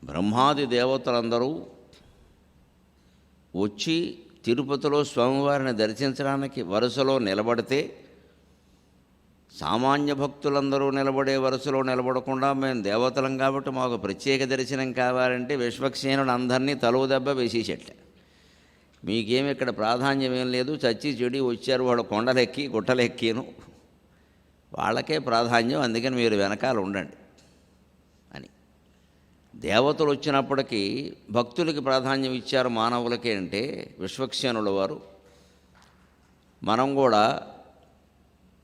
బ్రహ్మాది దేవతలందరూ వచ్చి తిరుపతిలో స్వామివారిని దర్శించడానికి వరుసలో నిలబడితే సామాన్య భక్తులందరూ నిలబడే వరుసలో నిలబడకుండా మేము దేవతలం కాబట్టి మాకు ప్రత్యేక దర్శనం కావాలంటే విశ్వక్సేనుడు అందరినీ తలువు దెబ్బ వేసేసేట. మీకేమి ఇక్కడ ప్రాధాన్యం ఏం లేదు, చచ్చి చెడి వచ్చారు వాళ్ళు కొండలెక్కి గుట్టలెక్కిను, వాళ్ళకే ప్రాధాన్యం, అందుకని మీరు వెనకాల ఉండండి అని. దేవతలు వచ్చినప్పటికీ భక్తులకి ప్రాధాన్యం ఇచ్చారు మానవులకే అంటే విశ్వక్సేనుల వారు. మనం కూడా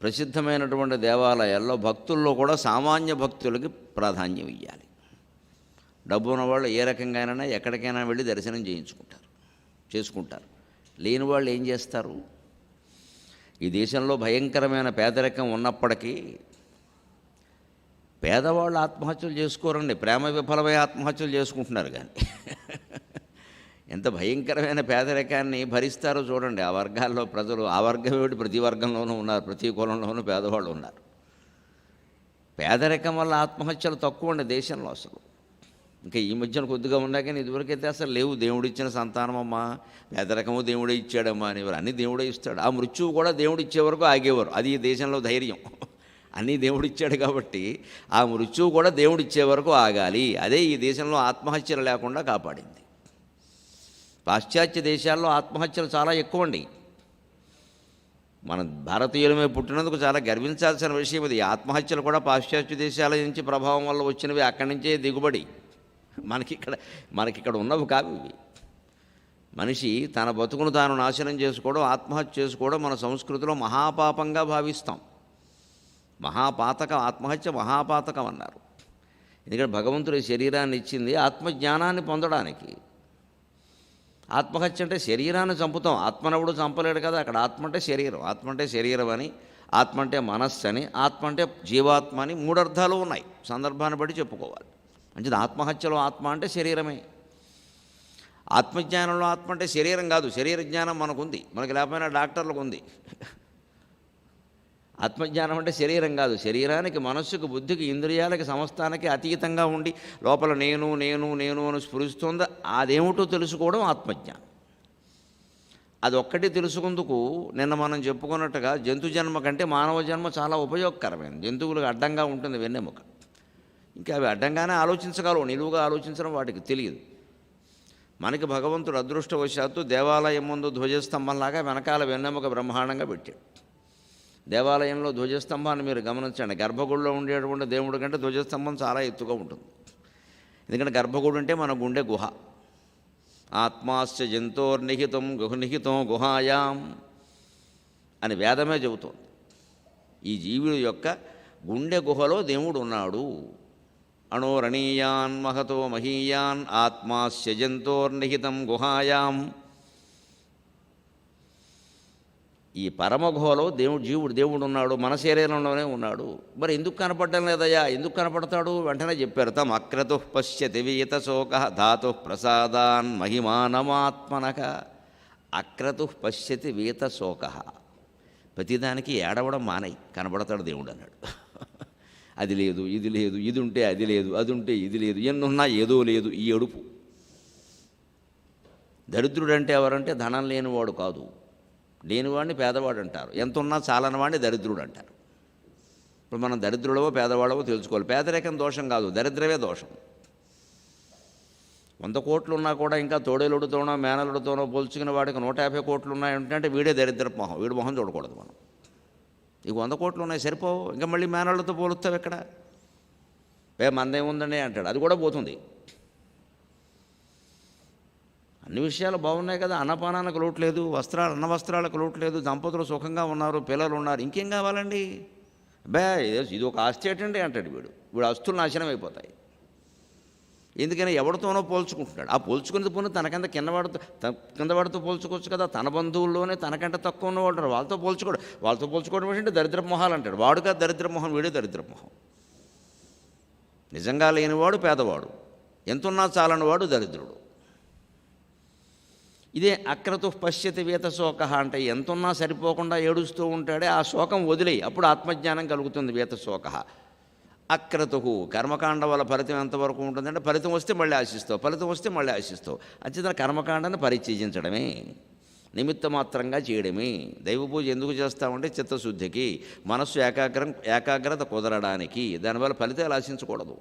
ప్రసిద్ధమైనటువంటి దేవాలయాల్లో భక్తుల్లో కూడా సామాన్య భక్తులకి ప్రాధాన్యం ఇవ్వాలి. డబ్బు ఉన్నవాళ్ళు ఏ రకంగానైనా ఎక్కడికైనా వెళ్ళి దర్శనం చేసుకుంటారు. లేని వాళ్ళు ఏం చేస్తారు? ఈ దేశంలో భయంకరమైన పేదరికం ఉన్నప్పటికీ పేదవాళ్ళు ఆత్మహత్యలు చేసుకోరండి, ప్రేమ విఫలమై ఆత్మహత్యలు చేసుకుంటున్నారు. కానీ ఎంత భయంకరమైన పేదరికాన్ని భరిస్తారో చూడండి. ఆ వర్గాల్లో ప్రజలు, ఆ వర్గం ఏమిటి, ప్రతి వర్గంలోనూ ఉన్నారు, ప్రతి కులంలోనూ పేదవాళ్ళు ఉన్నారు. పేదరికం వల్ల ఆత్మహత్యలు తక్కువ అండి దేశంలో అసలు. ఇంకా ఈ మధ్యన కొద్దిగా ఉన్నా కానీ ఇదివరకైతే అసలు లేవు. దేవుడిచ్చిన సంతానమమ్మా, పేదరికము దేవుడే ఇచ్చాడమ్మా అనేవారు. అన్నీ దేవుడే ఇస్తాడు. ఆ మృత్యువు కూడా దేవుడు ఇచ్చే వరకు ఆగేవారు. అది ఈ దేశంలో ధైర్యం. అన్నీ దేవుడిచ్చాడు కాబట్టి ఆ మృత్యువు కూడా దేవుడిచ్చే వరకు ఆగాలి. అదే ఈ దేశంలో ఆత్మహత్యలు లేకుండా కాపాడింది. పాశ్చాత్య దేశాల్లో ఆత్మహత్యలు చాలా ఎక్కువ అండి. మన భారతీయులమే పుట్టినందుకు చాలా గర్వించాల్సిన విషయం ఇది. ఆత్మహత్యలు కూడా పాశ్చాత్య దేశాల నుంచి ప్రభావం వల్ల వచ్చినవి, అక్కడి నుంచే దిగుబడి. మనకిక్కడ ఉన్నవి కావు ఇవి. మనిషి తన బతుకును తాను నాశనం చేసుకోవడం, ఆత్మహత్య చేసుకోవడం మన సంస్కృతిలో మహాపాపంగా భావిస్తాం. ఆత్మహత్య మహాపాతకం అన్నారు. ఎందుకంటే భగవంతుడు శరీరాన్ని ఇచ్చింది ఆత్మజ్ఞానాన్ని పొందడానికి. ఆత్మహత్య అంటే శరీరాన్ని చంపుతాం, ఆత్మనవుడు చంపలేడు కదా. అక్కడ ఆత్మ అంటే శరీరం, ఆత్మ అంటే శరీరం అని, ఆత్మ అంటే మనస్సు అని, ఆత్మ అంటే జీవాత్మ అని 3 అర్థాలు ఉన్నాయి. సందర్భాన్ని బట్టి చెప్పుకోవాలి. అంటే ఆత్మహత్యలో ఆత్మ అంటే శరీరమే. ఆత్మజ్ఞానంలో ఆత్మ అంటే శరీరం కాదు, శరీర జ్ఞానం మనకుంది, మనకి లేకపోయినా డాక్టర్లకు ఉంది. ఆత్మజ్ఞానం అంటే శరీరం కాదు, శరీరానికి, మనస్సుకు, బుద్ధికి, ఇంద్రియాలకి, సమస్తానికి అతీతంగా ఉండి లోపల నేను నేను నేను అని స్ఫురిస్తుందో అదేమిటో తెలుసుకోవడం ఆత్మజ్ఞానం. అది ఒక్కటి తెలుసుకుందుకు నిన్న మనం చెప్పుకున్నట్టుగా జంతు జన్మ కంటే మానవ జన్మ చాలా ఉపయోగకరమైనది. జంతువులకు అడ్డంగా ఉంటుంది వెన్నెముక. ఇంకా అవి అడ్డంగానే ఆలోచించగలవు, నిలువుగా ఆలోచించడం వాటికి తెలియదు. మనకి భగవంతుడు అదృష్టవశాత్తు దేవాలయం ముందు ధ్వజస్తంభంలాగా వెనకాల వెన్నెముక బ్రహ్మాండంగా పెట్టాడు. దేవాలయంలో ధ్వజస్తంభాన్ని మీరు గమనించండి. గర్భగుడిలో ఉండేటువంటి దేవుడి కంటే ధ్వజస్తంభం చాలా ఎత్తుగా ఉంటుంది. ఎందుకంటే గర్భగుడి అంటే మన గుండె గుహ. ఆత్మాశ్చ జంతోర్నిహితం గుహనిహితం గుహాయాం అని వేదమే చెబుతోంది. ఈ జీవుడి యొక్క గుండె గుహలో దేవుడు ఉన్నాడు. అణోరణీయాన్ మహతో మహీయాన్ ఆత్మాశ్చ జంతోర్నిహితం గుహాయాం. ఈ పరమగుహలో దేవుడు ఉన్నాడు, మన శరీరంలోనే ఉన్నాడు. మరి ఎందుకు కనపడడం లేదయ్యా, ఎందుకు కనపడతాడు? వెంటనే చెప్పారు. తమ అక్రతు పశ్యతి వీతశోక ధాతు ప్రసాదాన్ మహిమానమాత్మనక. అక్రతు పశ్యతి వీతశోక. ప్రతిదానికి ఏడవడం మానై, కనపడతాడు దేవుడు అన్నాడు. అది లేదు, ఇది లేదు, ఇది ఉంటే అది లేదు, అది ఉంటే ఇది లేదు, ఎన్నున్నా ఏదో లేదు, ఈ ఏడుపు. దరిద్రుడంటే ఎవరంటే ధనం లేనివాడు కాదు, లేనివాడిని పేదవాడు అంటారు. ఎంత ఉన్నా చాలని వాడిని దరిద్రుడు అంటారు. ఇప్పుడు మనం దరిద్రుడవో పేదవాడవో తెలుసుకోవాలి. పేదరికం దోషం కాదు, దరిద్రమే దోషం. 100 కోట్లు ఉన్నా కూడా ఇంకా తోడేలుడితోనో మేనలుడితోనో పోల్చుకున్న వాడికి 150 కోట్లు ఉన్నాయంటే వీడే దరిద్రపు మొహం, వీడి మొహం చూడకూడదు మనం. ఇక 100 కోట్లు ఉన్నాయి సరిపోవు, ఇంకా మళ్ళీ మేనళ్ళతో పోలుస్తావు ఎక్కడ? మందేముందండి అంటాడు, అది కూడా పోతుంది. అన్ని విషయాలు బాగున్నాయి కదా, అన్నపానానికి లోటు లేదు, అన్న వస్త్రాలకు లోటు లేదు, దంపతులు సుఖంగా ఉన్నారు, పిల్లలు ఉన్నారు, ఇంకేం కావాలండి? ఇది ఒక ఆస్తి ఏంటండి అంటాడు వీడు ఆస్తులు నాశనం అయిపోతాయి. ఎందుకని ఎవరితోనో పోల్చుకుంటున్నాడు. ఆ పోల్చుకునేది పోనీ తనకంత కిందవాడితో పోల్చుకోవచ్చు కదా. తన బంధువుల్లోనే తనకంటే తక్కువ ఉన్నవాడు వాళ్ళతో పోల్చుకోవడం ఏంటంటే దరిద్ర మొహాలు అంటాడు. వాడు కాదు దరిద్ర మొహం, వీడే దరిద్ర మొహం. నిజంగా లేనివాడు పేదవాడు, ఎంతున్నా చాలనివాడు దరిద్రుడు. ఇదే అక్రతు పశ్యతి వీతశోక అంటే ఎంతున్నా సరిపోకుండా ఏడుస్తూ ఉంటాడే ఆ శోకం వదిలేయి, అప్పుడు ఆత్మజ్ఞానం కలుగుతుంది. వీతశోక అక్రతుహు కర్మకాండ వల్ల ఫలితం ఎంతవరకు ఉంటుందంటే ఫలితం వస్తే మళ్ళీ ఆశిస్తావు, ఫలితం వస్తే మళ్ళీ ఆశిస్తావు. అంచేత కర్మకాండను పరిత్యజించడమే, నిమిత్త మాత్రంగా చేయడమే. దైవ పూజ ఎందుకు చేస్తామంటే చిత్తశుద్ధికి, మనస్సు ఏకాగ్రత కుదరడానికి. దానివల్ల ఫలితాలు ఆశించకూడదు.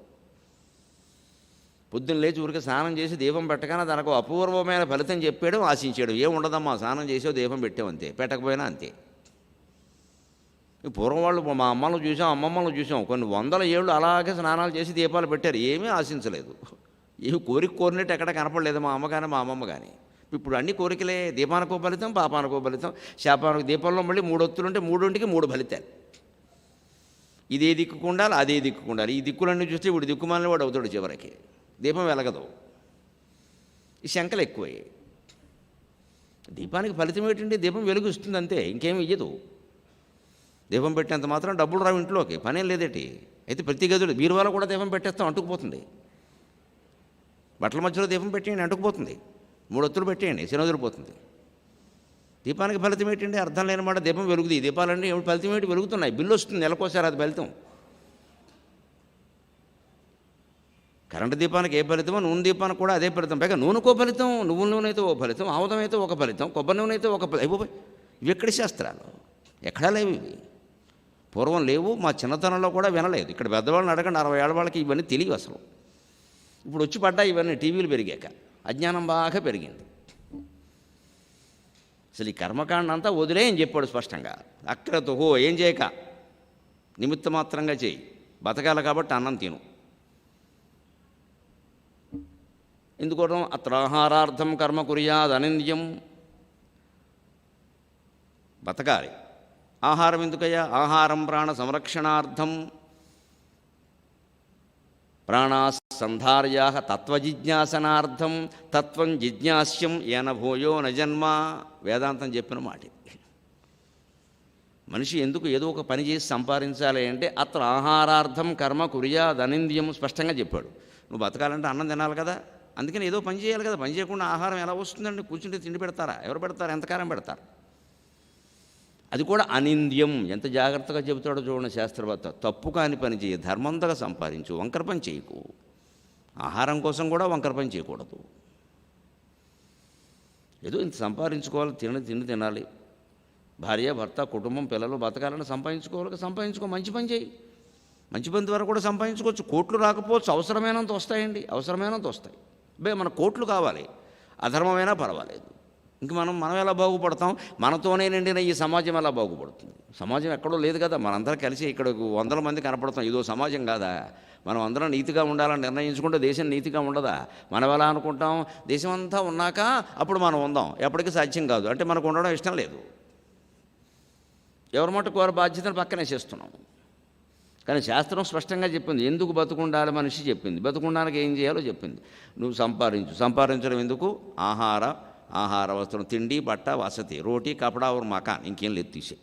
పొద్దున్న లేచి ఊరికి స్నానం చేసి దీపం పెట్టగానే దానికి అపూర్వమైన ఫలితం చెప్పేయడం, ఆశించేయడం. ఏం ఉండదమ్మా, స్నానం చేసో దీపం పెట్టామంతే, పెట్టకపోయినా అంతే. పూర్వం వాళ్ళు మా అమ్మలను చూసాం, అమ్మమ్మలను చూసాం, కొన్ని వందల ఏళ్ళు అలాగే స్నానాలు చేసి దీపాలు పెట్టారు, ఏమీ ఆశించలేదు. ఏమి కోరినట్టు ఎక్కడ కనపడలేదు మా అమ్మ కానీ మా అమ్మమ్మ కానీ. ఇప్పుడు అన్ని కోరికలే, దీపానికో ఫలితం, పాపానికో ఫలితం. శాపానికి దీపంలో మళ్ళీ 3 ఒత్తులుంటే 3ంటికి 3 ఫలితాలు. ఇదే దిక్కు ఉండాలి, అదే దిక్కు ఉండాలి. ఈ దిక్కులన్నీ చూస్తే ఇప్పుడు దిక్కుమాలిన వాడు అవుతాడు, చివరికి దీపం వెలగదు. ఈ శంకలు ఎక్కువయ్యాయి. దీపానికి ఫలితం ఏంటంటే దీపం వెలుగుస్తుంది అంతే, ఇంకేమి ఇయ్యదు. దీపం పెట్టేంత మాత్రం డబ్బులు రావు ఇంట్లోకి, పనేం లేదేటి. అయితే ప్రతి గదులు బీరువాలో కూడా దీపం పెట్టేస్తాం, అంటుకుపోతుంది. బట్టల మధ్యలో దీపం పెట్టేయండి, అంటుకుపోతుంది. 3 ఒత్తులు పెట్టేయండి, శనొదిలిపోతుంది. దీపానికి ఫలితం ఏంటంటే అర్థం లేనమాట. దీపం వెలుగుది, దీపాలన్నీ ఫలితం ఏంటి, వెలుగుతున్నాయి. బిల్లు వస్తుంది నెలకోసారి, అది ఫలితం. కరెంటు దీపానికి ఏ ఫలితమో నూనె దీపానికి కూడా అదే ఫలితం. పైగా నూనెకో ఫలితం, నువ్వుల నూనె అయితే ఒక ఫలితం, ఆముదం అయితే ఒక ఫలితం, కొబ్బరి నూనె అయితే ఒక ఫలితం. అయిపోయి ఇవి ఎక్కడి శాస్త్రాలు, ఎక్కడా లేవు ఇవి. పూర్వం లేవు, మా చిన్నతనంలో కూడా వినలేదు. ఇక్కడ పెద్దవాళ్ళని అడగండి, 60 ఏళ్ళ వాళ్ళకి ఇవన్నీ తెలియవు అసలు. ఇప్పుడు వచ్చి పడ్డా ఇవన్నీ టీవీలు పెరిగాక అజ్ఞానం బాగా పెరిగింది. అసలు ఈ కర్మకాండ అంతా వదిలే అని చెప్పాడు స్పష్టంగా. అక్రతుహో, ఏం చేయక నిమిత్త మాత్రంగా చేయి. బతకాలి కాబట్టి అన్నం తిను. ఎందుకోవడం, అత్ర ఆహారార్థం కర్మ కుర్యాద్ అనింద్యం. బతకాలి, ఆహారం ఎందుకయ్యా, ఆహారం ప్రాణ సంరక్షణార్థం. ప్రాణా సంధార్యా తత్వజిజ్ఞాసనార్థం. తత్వం జిజ్ఞాస్యం ఏన భూయో నజన్మ. వేదాంతం చెప్పిన మాట. మనిషి ఎందుకు ఏదో ఒక పని చేసి సంపాదించాలి అంటే అత్ర ఆహారార్థం కర్మ కుర్యాద్ అనింద్యం స్పష్టంగా చెప్పాడు. నువ్వు బతకాలంటే అన్నం తినాలి కదా, అందుకని ఏదో పని చేయాలి కదా. పని చేయకుండా ఆహారం ఎలా వస్తుందండి? కూర్చుంటే తిండి పెడతారా? ఎవరు పెడతారు? ఎంతకాలం పెడతారు? అది కూడా అనింద్యం. ఎంత జాగ్రత్తగా చెబుతాడో చూడండి శాస్త్రవేత్త. తప్పు కాని పని చేయి, ధర్మంతగా సంపాదించు, వంకర పని చేయకు. ఆహారం కోసం కూడా వంకర పని చేయకూడదు. ఏదో ఇంత సంపాదించుకోవాలి, తిండి తినాలి, భార్య భర్త కుటుంబం పిల్లలు బతకాలని సంపాదించుకో, మంచి పని చేయి. మంచి పని ద్వారా కూడా సంపాదించుకోవచ్చు. కోట్లు రాకపోవచ్చు, అవసరమైనంత వస్తాయండి, అవసరమైనంత వస్తాయి. మన కోట్లు కావాలి, అధర్మమైనా పర్వాలేదు. ఇంక మనం ఎలా బాగుపడతాం? మనతోనే నిండిన ఈ సమాజం ఎలా బాగుపడుతుంది? సమాజం ఎక్కడో లేదు కదా, మనందరం కలిసి ఇక్కడ 100 మంది కనపడతాం. ఇదో సమాజం కాదా? మనం అందరం నీతిగా ఉండాలని నిర్ణయించుకుంటే దేశం నీతిగా ఉండదా? మనం ఎలా అనుకుంటాం? దేశం అంతా ఉన్నాక అప్పుడు మనం ఉందాం, ఎప్పటికీ సాధ్యం కాదు. అంటే మనకు ఉండడం ఇష్టం లేదు. ఎవరి మటుకు వారి బాధ్యతను పక్కనే చేస్తున్నాం. కానీ శాస్త్రం స్పష్టంగా చెప్పింది, ఎందుకు బతుకుండాలి మనిషి చెప్పింది, బతుకుండానికి ఏం చేయాలో చెప్పింది. నువ్వు సంపాదించడం ఎందుకు? ఆహార వస్త్రం, తిండి బట్ట వసతి, రోటీ కపడా ఒక మకాన్, ఇంకేం లేదు, తీసే.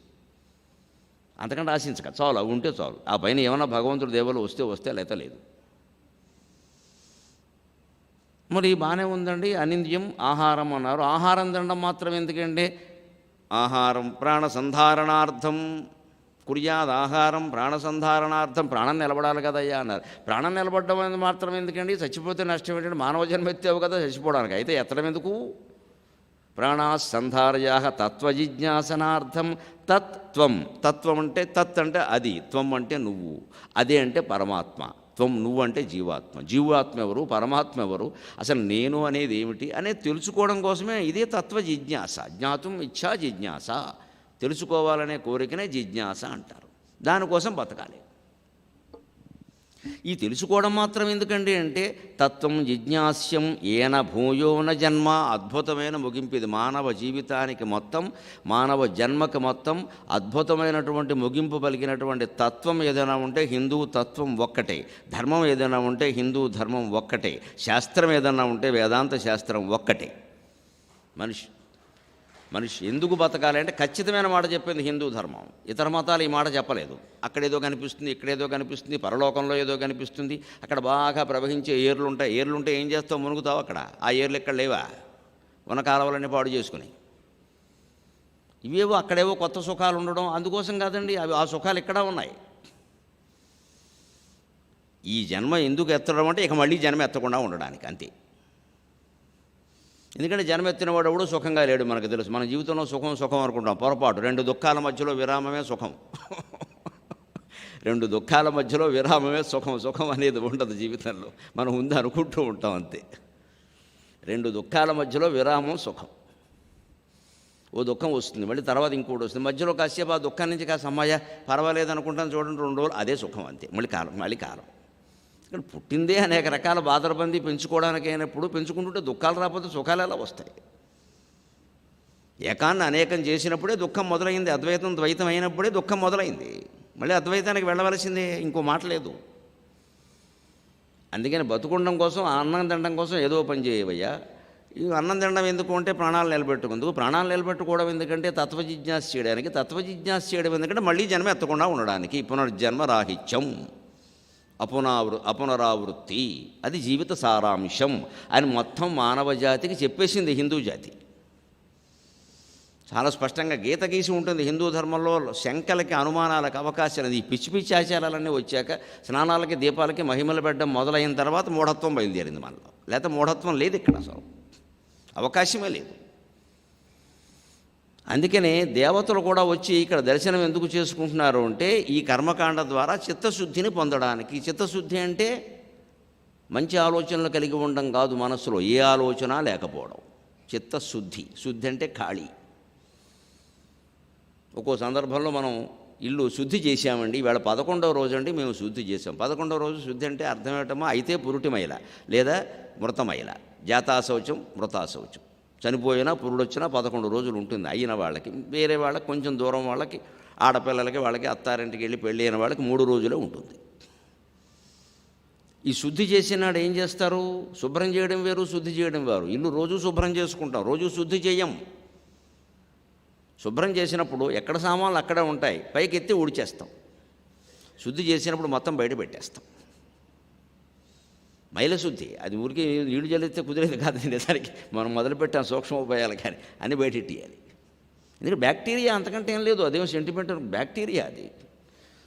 అంతకంటే ఆశించక చాలు, అవి ఉంటే చాలు. ఆ పైన ఏమన్నా భగవంతుడి దేవులు వస్తే లేత లేదు. మరి బాగానే ఉందండి. అనింద్యం ఆహారం అన్నారు. ఆహారం తినడం మాత్రం ఎందుకంటే ఆహారం ప్రాణ సంధారణార్థం కుర్యాద్. ఆహారం ప్రాణ సంధారణార్థం, ప్రాణం నిలబడాలి కదయ్యా అన్నారు. ప్రాణం నిలబడడం అనేది మాత్రం ఎందుకండి? చచ్చిపోతే నష్టం ఏంటంటే మానవ జన్మ ఎత్తావు కదా చచ్చిపోవడానికి, అయితే ఎత్తడం ఎందుకు? ప్రాణా సంధార్యా తత్వజిజ్ఞాసనార్థం. తత్వం అంటే తత్ అంటే అది, త్వం అంటే నువ్వు, అదే అంటే పరమాత్మ. త్వం నువ్వు అంటే జీవాత్మ. జీవాత్మ ఎవరు, పరమాత్మ ఎవరు, అసలు నేను అనేది ఏమిటి అనేది తెలుసుకోవడం కోసమే ఇదే తత్వ జిజ్ఞాస. జ్ఞాతుం ఇచ్ఛా జిజ్ఞాస, తెలుసుకోవాలనే కోరికనే జిజ్ఞాస అంటారు. దానికోసం బతకాలి. ఈ తెలుసుకోవడం మాత్రం ఎందుకండి అంటే తత్వం జిజ్ఞాస్యం ఏన భూయోన జన్మ. అద్భుతమైన ముగింపు ఇది. మానవ జీవితానికి మొత్తం, మానవ జన్మకి మొత్తం అద్భుతమైనటువంటి ముగింపు పలికినటువంటి తత్వం ఏదైనా ఉంటే హిందూ తత్వం ఒక్కటే, ధర్మం ఏదైనా ఉంటే హిందూ ధర్మం ఒక్కటే, శాస్త్రం ఏదైనా ఉంటే వేదాంత శాస్త్రం ఒక్కటే. మనిషి ఎందుకు బతకాలి అంటే ఖచ్చితమైన మాట చెప్పింది హిందూ ధర్మం. ఇతర మతాలు ఈ మాట చెప్పలేదు. అక్కడేదో కనిపిస్తుంది, ఇక్కడేదో కనిపిస్తుంది, పరలోకంలో ఏదో కనిపిస్తుంది, అక్కడ బాగా ప్రవహించే ఏర్లుంటే ఏం చేస్తావు? మునుగుతావు అక్కడ. ఆ ఏర్లు ఇక్కడ లేవా? ఉన్న కాలవలన్నీ పాడు చేసుకుని ఇవేవో అక్కడేవో కొత్త సుఖాలు ఉండడం అందుకోసం కాదండి. అవి ఆ సుఖాలు ఇక్కడ ఉన్నాయి. ఈ జన్మ ఎందుకు ఎత్తడం అంటే ఇక మళ్ళీ జన్మ ఎత్తకుండా ఉండడానికి, అంతే. ఎందుకంటే జన్మ ఎత్తినవాడు ఎవడు సుఖంగా లేడు, మనకు తెలుసు. మన జీవితంలో సుఖం సుఖం అనుకుంటాం, పొరపాటు. 2 దుఃఖాల మధ్యలో విరామమే సుఖం. 2 దుఃఖాల మధ్యలో విరామమే సుఖం. సుఖం అనేది ఉండదు జీవితంలో, మనం ఉంది అనుకుంటూ ఉంటాం, అంతే. 2 దుఃఖాల మధ్యలో విరామం సుఖం. ఓ దుఃఖం వస్తుంది, మళ్ళీ తర్వాత ఇంకోటి వస్తుంది, మధ్యలో కాసేపు ఆ దుఃఖం నుంచి కాస్త అమ్మాయ పర్వాలేదు అనుకుంటాను చూడండి, 2 రోజులు అదే సుఖం, అంతే. మళ్ళీ కాలం. ఇక్కడ పుట్టిందే అనేక రకాల బాధరబంది పెంచుకోవడానికి అయినప్పుడు పెంచుకుంటుంటే దుఃఖాలు రాకపోతే సుఖాలు ఎలా వస్తాయి? ఏకాన్ని అనేకం చేసినప్పుడే దుఃఖం మొదలైంది, అద్వైతం ద్వైతం అయినప్పుడే దుఃఖం మొదలైంది. మళ్ళీ అద్వైతానికి వెళ్ళవలసిందే, ఇంకో మాట లేదు. అందుకని బతుకుండం కోసం, అన్నం తినడం కోసం ఏదో పని చేయవయ్యా. ఈ అన్నం తినడం ఎందుకు అంటే ప్రాణాలు నిలబెట్టుకుందుకు. ప్రాణాలు నిలబెట్టుకోవడం ఎందుకంటే తత్వజిజ్ఞాస చేయడానికి. తత్వజిజ్ఞాస చేయడం ఎందుకంటే మళ్ళీ జన్మ ఎత్తకుండా ఉండడానికి. పునర్జన్మ రాహిత్యం, అపునరావృత్తి, అది జీవిత సారాంశం అని మొత్తం మానవ జాతికి చెప్పేసింది హిందూ జాతి. చాలా స్పష్టంగా గీత గీసి ఉంటుంది హిందూ ధర్మంలో. శంకలకి అనుమానాలకు అవకాశం లేదు. ఈ పిచ్చి పిచ్చి ఆచారాలన్నీ వచ్చాక, స్నానాలకి దీపాలకి మహిమలు పెట్టడం మొదలైన తర్వాత మూఢత్వం బయలుదేరింది మనలో. లేకపోతే మూఢత్వం లేదు ఇక్కడ, అసలు అవకాశమే లేదు. అందుకనే దేవతలు కూడా వచ్చి ఇక్కడ దర్శనం ఎందుకు చేసుకుంటున్నారు అంటే ఈ కర్మకాండ ద్వారా చిత్తశుద్ధిని పొందడానికి. చిత్తశుద్ధి అంటే మంచి ఆలోచనలు కలిగి ఉండడం కాదు, మనస్సులో ఏ ఆలోచన లేకపోవడం చిత్తశుద్ధి. శుద్ధి అంటే ఖాళీ. ఒక్కో సందర్భంలో మనం ఇల్లు శుద్ధి చేశామండి, ఇవాళ 11వ రోజు అండి మేము శుద్ధి చేసాం. 11వ రోజు శుద్ధి అంటే అర్థం ఏమిటమ్మా? అయితే పురుటి మైల లేదా మృత మైల, జాతాశౌచం మృతాశౌచం. చనిపోయినా పురుడొచ్చినా 11 రోజులు ఉంటుంది. అయిన వాళ్ళకి, వేరే వాళ్ళకి, కొంచెం దూరం వాళ్ళకి, ఆడపిల్లలకి, వాళ్ళకి అత్తారింటికి వెళ్ళి పెళ్ళి అయిన వాళ్ళకి 3 రోజులే ఉంటుంది. ఈ శుద్ధి చేసినాడు ఏం చేస్తారు? శుభ్రం చేయడం వేరు, శుద్ధి చేయడం వేరు. ఇల్లు రోజు శుభ్రం చేసుకుంటాం, రోజు శుద్ధి చేయం. శుభ్రం చేసినప్పుడు ఎక్కడ సామాన్లు అక్కడే ఉంటాయి, పైకి ఎత్తి ఊడ్చేస్తాం. శుద్ధి చేసినప్పుడు మొత్తం బయట పెట్టేస్తాం. మైల శుద్ధి అది ఊరికి నీళ్లు జల్లిస్తే కుదిరేది కాదు. నిజానికి మనం మొదలుపెట్టాం సూక్ష్మోపాయాలు, కానీ అన్నీ బయటెట్టియాలి. ఎందుకంటే బ్యాక్టీరియా, అంతకంటే ఏం లేదు. అదేమో సెంటిమెంటల్ బ్యాక్టీరియా. అది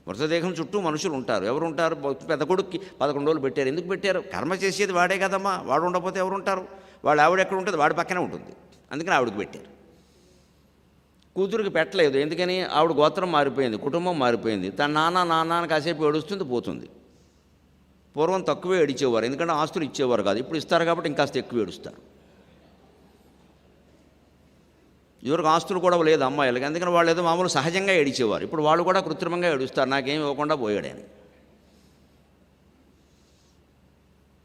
మృతదేహం చుట్టూ మనుషులు ఉంటారు. ఎవరు ఉంటారు? పెద్ద కొడుక్కి 11 రోజులు పెట్టారు. ఎందుకు పెట్టారు? కర్మ చేసేది వాడే కదమ్మా. వాడు ఉండకపోతే ఎవరు ఉంటారు? వాడు ఆవిడ ఎక్కడ ఉంటుంది? వాడి పక్కనే ఉంటుంది. అందుకని ఆవిడకి పెట్టారు. కూతురికి పెట్టలేదు. ఎందుకని? ఆవిడ గోత్రం మారిపోయింది, కుటుంబం మారిపోయింది. తన నాన్న కాసేపు ఏడుస్తుంది, పోతుంది. పూర్వం తక్కువే ఏడిచేవారు, ఎందుకంటే ఆస్తులు ఇచ్చేవారు కాదు. ఇప్పుడు ఇస్తారు కాబట్టి ఇంకాస్త ఎక్కువ ఏడుస్తారు. ఇదివరకు ఆస్తులు కూడా లేదు అమ్మాయిలకి, అందుకని వాళ్ళు ఏదో మామూలు సహజంగా ఏడిచేవారు. ఇప్పుడు వాళ్ళు కూడా కృత్రిమంగా ఏడుస్తారు, నాకేం ఇవ్వకుండా పోయాడని.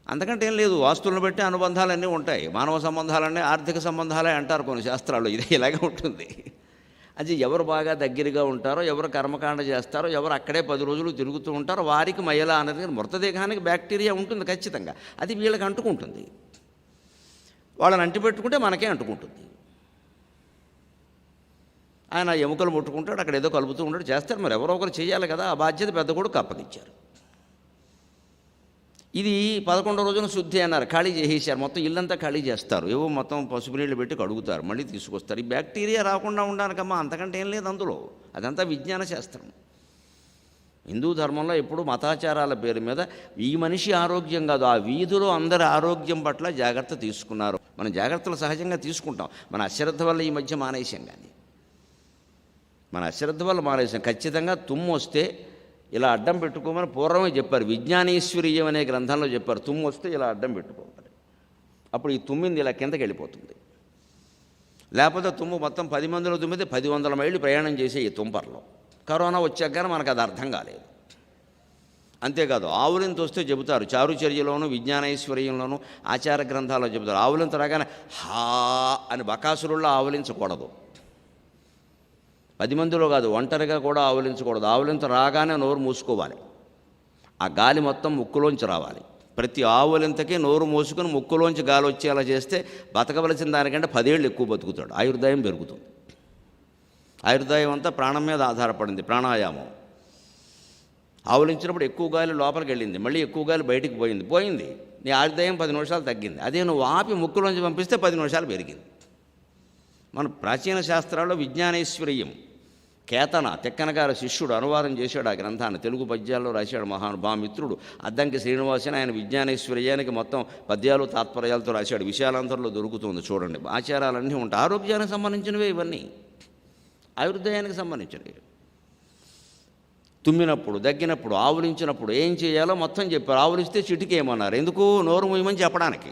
అంతకంటే ఏం లేదు. ఆస్తులను బట్టి అనుబంధాలన్నీ ఉంటాయి. మానవ సంబంధాలన్నీ ఆర్థిక సంబంధాలే అంటారు కొన్ని శాస్త్రాల్లో. ఇది ఇలాగే ఉంటుంది. అది ఎవరు బాగా దగ్గరగా ఉంటారో, ఎవరు కర్మకాండ చేస్తారో, ఎవరు అక్కడే 10 రోజులు తిరుగుతూ ఉంటారో వారికి మయల అనేది. మృతదేహానికి బ్యాక్టీరియా ఉంటుంది ఖచ్చితంగా, అది వీళ్ళకి అంటుకుంటుంది. వాళ్ళని అంటిపెట్టుకుంటే మనకే అంటుకుంటుంది. ఆయన ఎముకలు ముట్టుకుంటాడు, అక్కడ ఏదో కలుపుతూ ఉంటాడు, చేస్తారు. మరి ఎవరో ఒకరు చేయాలి కదా, ఆ బాధ్యత పెద్ద కొడుకు అప్పగించారు. ఇది 11వ రోజున శుద్ధి అన్నారు, ఖాళీ చేసేసారు. మొత్తం ఇల్లంతా ఖాళీ చేస్తారు. ఏవో మొత్తం పసుపు నీళ్ళు పెట్టి కడుగుతారు, మళ్ళీ తీసుకొస్తారు. ఈ బ్యాక్టీరియా రాకుండా ఉండడానికమ్మా, అంతకంటే ఏం లేదు అందులో. అదంతా విజ్ఞాన శాస్త్రం. హిందూ ధర్మంలో ఎప్పుడు మతాచారాల పేరు మీద ఈ మనిషి ఆరోగ్యం కాదు, ఆ వీధిలో అందరి ఆరోగ్యం పట్ల జాగ్రత్త తీసుకున్నారు. మనం జాగ్రత్తలు సహజంగా తీసుకుంటాం. మన అశ్రద్ధ వల్ల ఈ మధ్య మానేసాం. కానీ మన అశ్రద్ధ వల్ల మానేసాం. ఖచ్చితంగా తుమ్ము వస్తే ఇలా అడ్డం పెట్టుకోమని పూర్వమే చెప్పారు. విజ్ఞానేశ్వరీయం అనే గ్రంథంలో చెప్పారు. తుమ్ము వస్తే ఇలా అడ్డం పెట్టుకోవాలి. అప్పుడు ఈ తుమ్మింది ఇలా కిందకి వెళ్ళిపోతుంది. లేకపోతే తుమ్ము మొత్తం 10 మందిలో తుమ్మితే 10,000 మైళ్ళు ప్రయాణం చేసే ఈ తుంపర్లో. కరోనా వచ్చాక కానీ మనకు అది అర్థం కాలేదు. అంతేకాదు ఆవులింత వస్తే చెబుతారు. చారుచర్యలోను విజ్ఞానేశ్వర్యంలోను ఆచార గ్రంథాల్లో చెబుతారు. ఆవులింత రాగానే హా అని బకాసురుల్లో ఆవులించకూడదు. 10 మందిలో కాదు, ఒంటరిగా కూడా ఆవులించకూడదు. ఆవులింత రాగానే నోరు మూసుకోవాలి. ఆ గాలి మొత్తం ముక్కులోంచి రావాలి. ప్రతి ఆవులింతకి నోరు మూసుకొని ముక్కులోంచి గాలి వచ్చేలా చేస్తే బతకవలసిన దానికంటే 10 ఏళ్ళు ఎక్కువ బతుకుతాడు. ఆయుర్దాయం పెరుగుతుంది. ఆయుర్దాయం అంతా ప్రాణం మీద ఆధారపడింది. ప్రాణాయామం. ఆవులించినప్పుడు ఎక్కువ గాలి లోపలికి వెళ్ళింది, మళ్ళీ ఎక్కువ గాలి బయటికి పోయింది. నీ ఆయుర్దాయం 10 నిమిషాలు తగ్గింది. అదే నువ్వు ఆపి ముక్కులోంచి పంపిస్తే 10 నిమిషాలు పెరిగింది. మన ప్రాచీన శాస్త్రాల్లో విజ్ఞానేశ్వర్యం కేతన తెక్కన గారి శిష్యుడు అనువాదం చేశాడు ఆ గ్రంథాన్ని, తెలుగు పద్యాల్లో రాశాడు మిత్రుడు అద్దంకి శ్రీనివాసన్. ఆయన విజ్ఞానేశ్వర్యానికి మొత్తం పద్యాలు తాత్పర్యాలతో రాశాడు. విశాలాంతరంలో దొరుకుతుంది చూడండి. ఆచారాలన్నీ ఉంటాయి. ఆరోగ్యానికి సంబంధించినవే ఇవన్నీ, ఆయుర్దాయానికి సంబంధించినవి. తుమ్మినప్పుడు, దగ్గినప్పుడు, ఆవులించినప్పుడు ఏం చేయాలో మొత్తం చెప్పారు. ఆవులిస్తే చిటికేయమన్నారు. ఎందుకు? నోరు మూయమని చెప్పడానికి.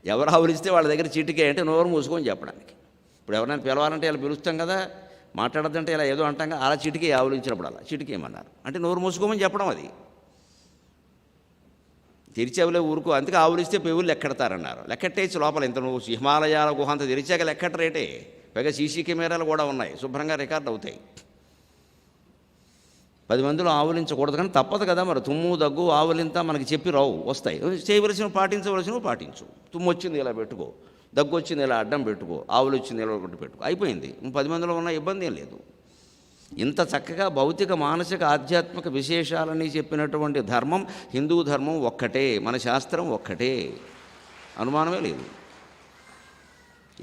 ఎవరు ఆవులిస్తే వాళ్ళ దగ్గర చిటికే అంటే నోరు మూసుకొని చెప్పడానికి. ఇప్పుడు ఎవరైనా పిలవాలంటే ఇలా పిలుస్తాం కదా, మాట్లాడద్దంటే ఇలా ఏదో అంటాం కదా, అలా చిటికే ఆవులించినప్పుడు అలా చిటికేయమన్నారు. అంటే నోరు మూసుకోమని చెప్పడం. అది తెరిచేవులే ఊరుకో. అందుకే ఆవులిస్తే పెవులు లెక్కెడతారన్నారు. లెక్కెట్టేసి లోపల ఇంత నువ్వు హిమాలయాల గుహంత తెరిచాక లెక్కటరేటే. పైగా సీసీ కెమెరాలు కూడా ఉన్నాయి, శుభ్రంగా రికార్డ్ అవుతాయి. 10 మందిలో ఆవులించకూడదు, కానీ తప్పదు కదా మరి. తుమ్ము దగ్గు ఆవులింత మనకి చెప్పి రావు, వస్తాయి. చేయవలసినవి పాటించవలసినవి పాటించు. తుమ్ము వచ్చింది ఇలా పెట్టుకో, దగ్గు వచ్చింది ఇలా అడ్డం పెట్టుకో, ఆవులు వచ్చింది ఇలా పెట్టుకో, అయిపోయింది. 10 మందిలో ఉన్న ఇబ్బంది ఏం లేదు. ఇంత చక్కగా భౌతిక మానసిక ఆధ్యాత్మిక విశేషాలని చెప్పినటువంటి ధర్మం, హిందూ ధర్మం ఒక్కటే, మన శాస్త్రం ఒక్కటే, అనుమానమే లేదు.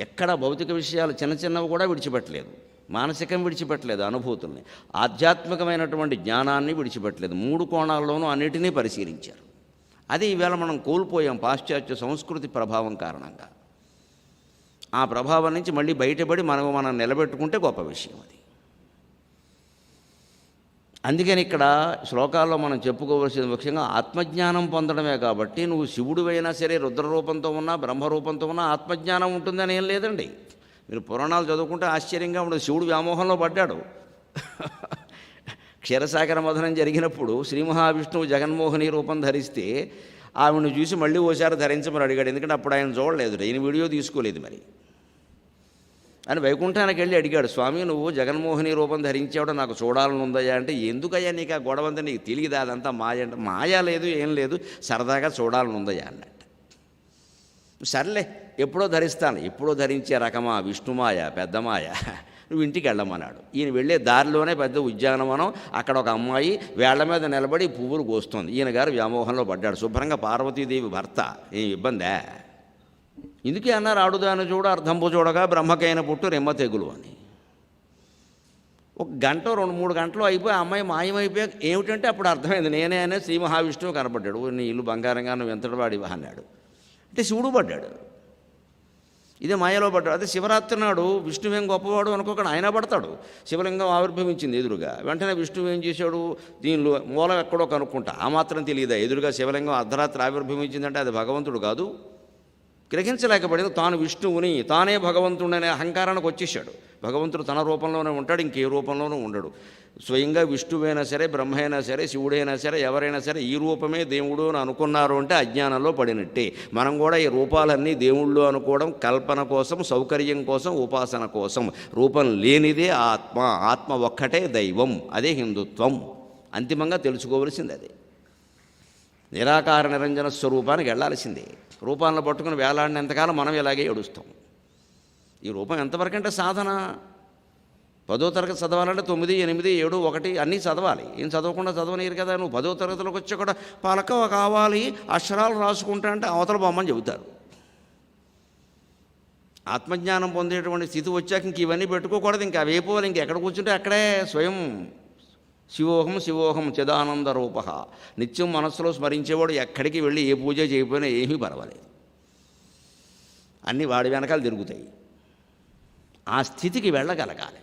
ఎక్కడ భౌతిక విషయాలు చిన్న చిన్నవి కూడా విడిచిపెట్టలేదు, మానసికం విడిచిపెట్టలేదు, అనుభూతుల్ని, ఆధ్యాత్మికమైనటువంటి జ్ఞానాన్ని విడిచిపెట్టలేదు. 3 కోణాల్లోనూ అన్నిటినీ పరిశీలించారు. అది ఈవేళ మనం కోల్పోయాం పాశ్చాత్య సంస్కృతి ప్రభావం కారణంగా. ఆ ప్రభావం నుంచి మళ్ళీ బయటపడి మనం నిలబెట్టుకుంటే గొప్ప విషయం అది. అందుకని ఇక్కడ శ్లోకాల్లో మనం చెప్పుకోవలసిన ముఖ్యంగా ఆత్మజ్ఞానం పొందడమే. కాబట్టి నువ్వు శివుడు అయినా సరే, రుద్రరూపంతో ఉన్నా, బ్రహ్మరూపంతో ఉన్నా ఆత్మజ్ఞానం ఉంటుందని ఏం లేదండి. మీరు పురాణాలు చదువుకుంటే ఆశ్చర్యంగా ఉండదు. శివుడు వ్యామోహంలో పడ్డాడు. క్షీరసాగర మథనం జరిగినప్పుడు శ్రీ మహావిష్ణువు జగన్మోహిని రూపం ధరిస్తే ఆవిడను చూసి మళ్ళీ ఓసారి ధరించమని అడిగాడు. ఎందుకంటే అప్పుడు ఆయన చూడలేదు, ఈయన వీడియో తీసుకోలేదు. మరి అని వైకుంఠానికి వెళ్ళి అడిగాడు, స్వామి నువ్వు జగన్మోహిని రూపం ధరించావు, నాకు చూడాలని ఉందయ్యా. అంటే ఎందుకయ్యా నీకు ఆ గొడవంతా, నీకు తెలియదా అదంతా మాయ అంటే, మాయా లేదు ఏం లేదు, సరదాగా చూడాలని ఉందయ్యా అన్నట్టు. సర్లే ఎప్పుడో ధరిస్తాను. ఎప్పుడో ధరించే రకమా విష్ణుమాయ, పెద్దమాయ, నువ్వు ఇంటికి వెళ్ళమన్నాడు. ఈయన వెళ్ళే దారిలోనే పెద్ద ఉద్యానవనం, అక్కడ ఒక అమ్మాయి వేళ్ల మీద నిలబడి పువ్వులు కోస్తుంది. ఈయన గారు వ్యామోహంలో పడ్డాడు. శుభ్రంగా పార్వతీదేవి భర్త, ఏం ఇబ్బందే. ఇందుకే అన్నారు ఆడుదాను చూడ అర్ధంపు చూడగా బ్రహ్మకైన పుట్టు రెమ్మ తెగులు అని. 1 గంట 2-3 గంటలు అయిపోయి ఆ అమ్మాయి మాయమైపోయాక ఏమిటంటే అప్పుడు అర్థమైంది, నేనే అనే శ్రీ మహావిష్ణువు కనపడ్డాడు. నీ ఇల్లు బంగారంగా నువ్వు ఎంతటి వాడివా అన్నాడు. అంటే శివుడు పడ్డాడు, ఇదే మాయలో పడ్డాడు. అదే శివరాత్రి నాడు విష్ణువు ఏం గొప్పవాడు అనుకోకుండా ఆయన పడతాడు. శివలింగం ఆవిర్భవించింది ఎదురుగా, వెంటనే విష్ణువు ఏం చేశాడు, దీనిలో మూలం ఎక్కడో కనుక్కుంటా, ఆ మాత్రం తెలియదా, ఎదురుగా శివలింగం అర్ధరాత్రి ఆవిర్భవించిందంటే అది భగవంతుడు కాదు. గ్రహించలేకపోయింది. తాను విష్ణువుని, తానే భగవంతుడనే అహంకారానికి వచ్చేసాడు. భగవంతుడు తన రూపంలోనే ఉంటాడు, ఇంకే రూపంలోనూ ఉండడు. స్వయంగా విష్ణువైనా సరే, బ్రహ్మ అయినా సరే, శివుడైనా సరే, ఎవరైనా సరే ఈ రూపమే దేవుడు అని అనుకున్నారు అంటే అజ్ఞానంలో పడినట్టే. మనం కూడా ఈ రూపాలన్నీ దేవుళ్ళు అనుకోవడం కల్పన కోసం, సౌకర్యం కోసం, ఉపాసన కోసం. రూపం లేనిదే ఆత్మ, ఆత్మ ఒక్కటే దైవం, అదే హిందుత్వం. అంతిమంగా తెలుసుకోవలసింది అదే. నిరాకార నిరంజన స్వరూపానికి వెళ్ళాల్సిందే. రూపాలను పట్టుకుని వేలాడినంతకాలం మనం ఇలాగే ఏడుస్తాం. ఈ రూపం ఎంతవరకంటే సాధన. 10వ తరగతి చదవాలంటే 9, 8, 7, 1 అన్నీ చదవాలి. ఏం చదవకుండా చదవనీరు కదా. నువ్వు 10వ తరగతిలోకి వచ్చి కూడా పలక కావాలి, అక్షరాలు రాసుకుంటా అంటే అవతల బొమ్మని చెబుతారు. ఆత్మజ్ఞానం పొందేటువంటి స్థితి వచ్చాక ఇంక ఇవన్నీ పెట్టుకోకూడదు. ఇంకా వేపోవాలి, ఇంకెక్కడ కూర్చుంటే అక్కడే స్వయం శివోహం శివోహం చిదానంద రూప. నిత్యం మనస్సులో స్మరించేవాడు ఎక్కడికి వెళ్ళి ఏ పూజ చేయకపోయినా ఏమీ పర్వాలేదు, అన్నీ వాడి వెనకాల తిరుగుతాయి. ఆ స్థితికి వెళ్ళగలగాలి.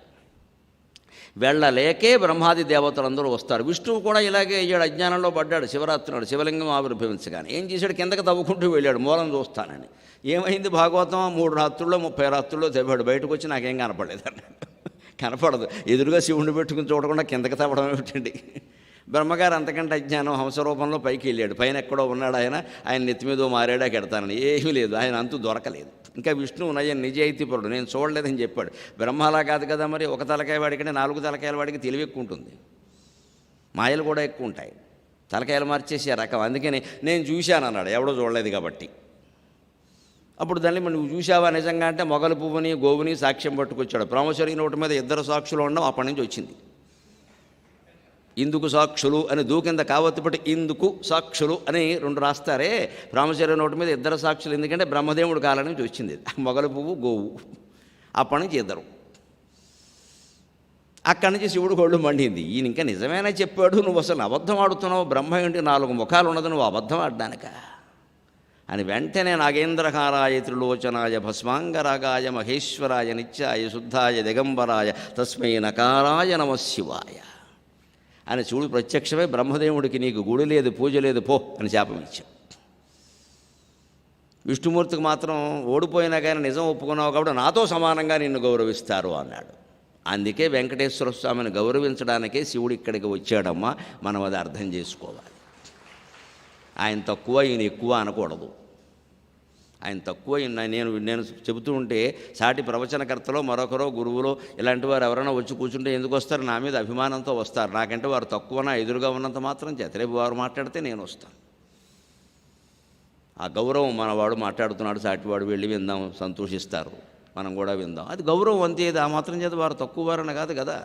వెళ్ళలేకే బ్రహ్మాది దేవతలందరూ వస్తారు. విష్ణువు కూడా ఇలాగే అయ్యాడు, అజ్ఞానంలో పడ్డాడు. శివరాత్రి నాడు శివలింగం ఆవిర్భవించగానే ఏం చేశాడు, కిందకి తవ్వుకుంటూ వెళ్ళాడు మూలం చూస్తానని. ఏమైంది భాగవతం, 3 రాత్రుల్లో 30 రాత్రుల్లో తెవ్వాడు. బయటకు వచ్చి నాకేం కనపడలేదు అన్నాడు. కనపడదు, ఎదురుగా శివుడిని పెట్టుకుని చూడకుండా కిందకి తవ్వడం ఏమిటండి. బ్రహ్మగారు అంతకంటే అజ్ఞానం, హంసరూపంలో పైకి వెళ్ళాడు. పైన ఎక్కడో ఉన్నాడు ఆయన నెత్తి మీదో మారేడా కెడతానని. ఏమీ లేదు, ఆయన అంతు దొరకలేదు. ఇంకా విష్ణువు నయ్య నిజాయితీపరుడు, నేను చూడలేదని చెప్పాడు. బ్రహ్మ అలా కాదు కదా, మరి ఒక తలకాయ వాడికంటే 4 తలకాయల వాడికి తెలివి ఎక్కువ ఉంటుంది, మాయలు కూడా ఎక్కువ ఉంటాయి. తలకాయలు మార్చేసే రకం. అందుకని నేను చూశాను అన్నాడు, ఎవడో చూడలేదు కాబట్టి. అప్పుడు దాన్ని నువ్వు చూసావా నిజంగా అంటే మొగల పువ్వుని గోవుని సాక్ష్యం పట్టుకొచ్చాడు. ప్రామేశ్వరి నోటి మీద 2 సాక్షులు ఉండడం అప్పటి నుంచి వచ్చింది. ఇందుకు సాక్షులు అని దూకింద కావత్తు పట్టి ఇందుకు సాక్షులు అని 2 రాస్తారే. ప్రామేశ్వరి నోటి మీద 2 సాక్షులు, ఎందుకంటే బ్రహ్మదేవుడు కాలం నుంచి వచ్చింది మొగల పువ్వు గోవు. అప్పటి నుంచి 2. అక్కడి నుంచి శివుడు ఒళ్ళు మండింది. ఈయన ఇంకా నిజమేనా చెప్పాడు, నువ్వు అసలు అబద్ధం ఆడుతున్నావు, బ్రహ్మ ఏంటి 4 ముఖాలు ఉన్నది, నువ్వు అబద్ధం ఆడ్డానిక అని వెంటనే నాగేంద్రహారాయ త్రిలోచనాయ భస్మాంగరాగాయ మహేశ్వరాయ నిత్యాయ శుద్ధాయ దిగంబరాయ తస్మై నకారాయ నమః శివాయ అని శివుడు ప్రత్యక్షమై బ్రహ్మదేవుడికి నీకు గుడి లేదు, పూజ లేదు, పో అని శాపం ఇచ్చాడు. విష్ణుమూర్తికి మాత్రం ఓడిపోయినా కానీ నిజం ఒప్పుకున్నావు కాబట్టి నాతో సమానంగా నిన్ను గౌరవిస్తారు అన్నాడు. అందుకే వెంకటేశ్వర స్వామిని గౌరవించడానికే శివుడు ఇక్కడికి వచ్చాడమ్మా. మనం అది అర్థం చేసుకోవాలి. ఆయన తక్కువ, ఈయన ఎక్కువ అనకూడదు. ఆయన తక్కువ, నేను చెబుతూ ఉంటే సాటి ప్రవచనకర్తలో మరొకరో గురువులో ఇలాంటి వారు ఎవరైనా వచ్చి కూర్చుంటే ఎందుకు వస్తారు, నా మీద అభిమానంతో వస్తారు. నాకంటే వారు తక్కువ, నా ఎదురుగా ఉన్నంత మాత్రం చేత రేపు వారు మాట్లాడితే నేను వస్తాను. ఆ గౌరవం, మనవాడు మాట్లాడుతున్నాడు, సాటివాడు వెళ్ళి విందాం, సంతోషిస్తారు, మనం కూడా విందాం, అది గౌరవం అంతే. ఆ మాత్రం చేత వారు తక్కువ వారని కాదు కదా.